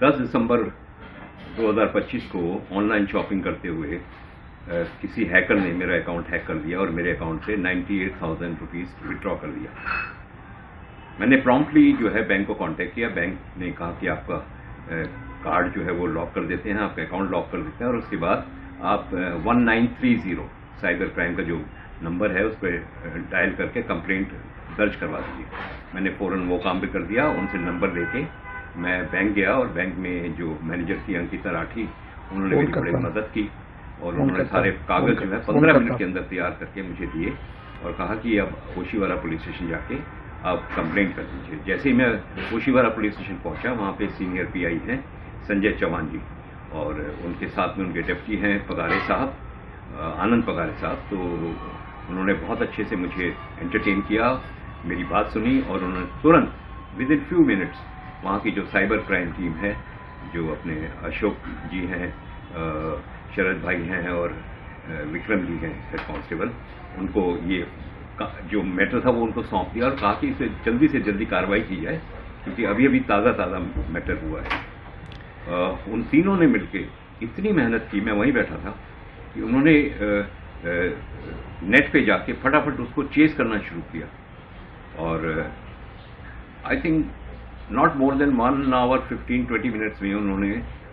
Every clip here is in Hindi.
10 दिसंबर 2025 को ऑनलाइन शॉपिंग करते हुए किसी हैकर ने मेरा अकाउंट हैक कर लिया और मेरे अकाउंट से 98,000 रुपीज़ विड्रॉ कर लिया। मैंने प्रॉम्प्टली जो है बैंक को कांटेक्ट किया। बैंक ने कहा कि आपका कार्ड जो है वो लॉक कर देते हैं, आपका अकाउंट लॉक कर देते हैं और उसके बाद आप 1930 साइबर क्राइम का जो नंबर है उस पर डायल करके कंप्लेंट दर्ज करवा दीजिए। मैंने फ़ौरन वो काम भी कर दिया। उनसे नंबर लेके मैं बैंक गया और बैंक में जो मैनेजर थी अंकिता राठी, उन्होंने मेरी बड़ी मदद की और उन्होंने सारे कागज जो है 15 मिनट के अंदर तैयार करके मुझे दिए और कहा कि अब ओशीवारा पुलिस स्टेशन जाके आप कंप्लेंट कर दीजिए। जैसे ही मैं ओशीवारा पुलिस स्टेशन पहुंचा, वहाँ पे सीनियर पीआई हैं संजय चौहान जी और उनके साथ में उनके डिप्टी हैं पगारे साहब, आनंद पगारे साहब। तो उन्होंने बहुत अच्छे से मुझे एंटरटेन किया, मेरी बात सुनी और उन्होंने तुरंत विद इन फ्यू मिनट्स वहाँ की जो साइबर क्राइम टीम है, जो अपने अशोक जी हैं, शरद भाई हैं और विक्रम जी हैं हेड कांस्टेबल, उनको ये जो मैटर था वो उनको सौंप दिया और कहा कि इसे जल्दी से जल्दी कार्रवाई की जाए क्योंकि अभी अभी ताज़ा मैटर हुआ है। उन तीनों ने मिलकर इतनी मेहनत की, मैं वहीं बैठा था, कि उन्होंने नेट पे जाके फटाफट उसको चेस करना शुरू किया और I think not more than 1 hour 15-20 minutes में उन्होंने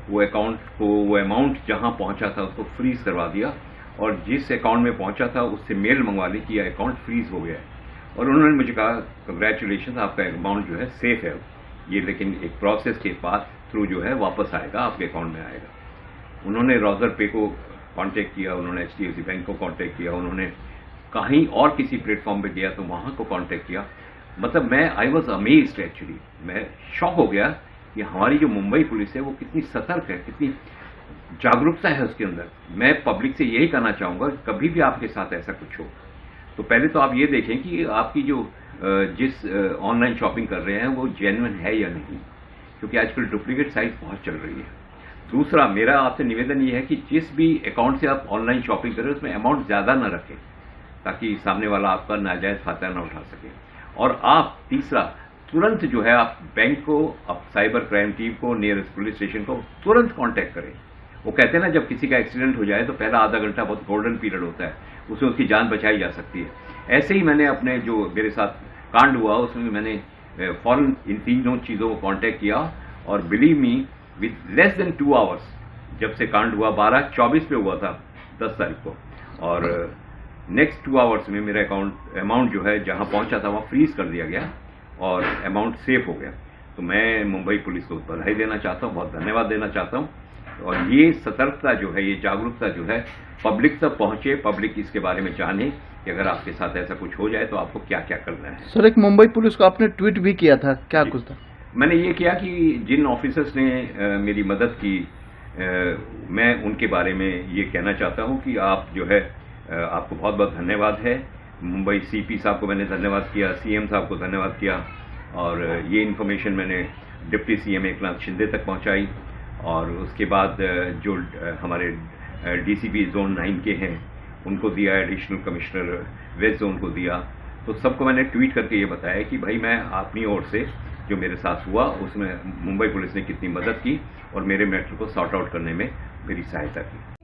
वो अकाउंट को, वो अमाउंट जहां पहुंचा था उसको फ्रीज करवा दिया और जिस अकाउंट में पहुंचा था उससे मेल मंगवा ली कि यह अकाउंट फ्रीज हो गया है। और उन्होंने मुझे कहा कंग्रेचुलेशन, आपका अमाउंट जो है सेफ है ये, लेकिन एक प्रोसेस के पास थ्रू जो है वापस आएगा, आपके अकाउंट में आएगा। उन्होंने रॉजर पे को कांटेक्ट किया, उन्होंने HDFC बैंक को कांटेक्ट किया, उन्होंने कहीं और किसी प्लेटफॉर्म पे गया तो वहां को कांटेक्ट किया। मतलब मैं आई वॉज अमेज्ड एक्चुअली, मैं शॉक हो गया कि हमारी जो मुंबई पुलिस है वो कितनी सतर्क है, कितनी जागरूकता है उसके अंदर। मैं पब्लिक से यही कहना चाहूँगा कि कभी भी आपके साथ ऐसा कुछ हो तो पहले तो आप ये देखें कि आपकी जो जिस ऑनलाइन शॉपिंग कर रहे हैं वो जेन्युइन है या नहीं, क्योंकि आजकल डुप्लीकेट साइट्स बहुत चल रही है। दूसरा मेरा आपसे निवेदन ये है कि जिस भी अकाउंट से आप ऑनलाइन शॉपिंग कर रहे हैं उसमें अमाउंट ज़्यादा ना रखें ताकि सामने वाला आपका नाजायज़ फायदा ना उठा सके। और आप तीसरा तुरंत जो है आप बैंक को, आप साइबर क्राइम टीम को, नियरेस्ट पुलिस स्टेशन को तुरंत कांटेक्ट करें। वो कहते हैं ना, जब किसी का एक्सीडेंट हो जाए तो पहला आधा घंटा बहुत गोल्डन पीरियड होता है, उसमें उसकी जान बचाई जा सकती है। ऐसे ही मैंने अपने जो मेरे साथ कांड हुआ उसमें मैंने फौरन इन तीनों चीज़ों को कांटेक्ट किया और believe me with less than 2 hours, जब से कांड हुआ 12/24 पे हुआ था 10 तारीख को, और नेक्स्ट 2 आवर्स में मेरा अमाउंट जो है जहां पहुंचा था वहां फ्रीज कर दिया गया और अमाउंट सेफ हो गया। तो मैं मुंबई पुलिस को बधाई देना चाहता हूं, बहुत धन्यवाद देना चाहता हूं। और ये सतर्कता जो है, ये जागरूकता जो है पब्लिक तक पहुंचे, पब्लिक इसके बारे में जाने कि अगर आपके साथ ऐसा कुछ हो जाए तो आपको क्या क्या करना है। सर, एक मुंबई पुलिस को आपने ट्वीट भी किया था, क्या कुछ था? मैंने ये किया कि जिन ऑफिसर्स ने मेरी मदद की, मैं उनके बारे में ये कहना चाहता हूँ कि आप जो है आपको बहुत बहुत धन्यवाद है। मुंबई CP साहब को मैंने धन्यवाद किया, CM साहब को धन्यवाद किया और ये इन्फॉर्मेशन मैंने डिप्टी CM एकनाथ शिंदे तक पहुंचाई और उसके बाद जो हमारे DCP जोन 9 के हैं उनको दिया, एडिशनल कमिश्नर वेस्ट जोन को दिया। तो सबको मैंने ट्वीट करके ये बताया कि भाई मैं अपनी ओर से जो मेरे साथ हुआ उसमें मुंबई पुलिस ने कितनी मदद की और मेरे मैटर को सॉर्ट आउट करने में मेरी सहायता की।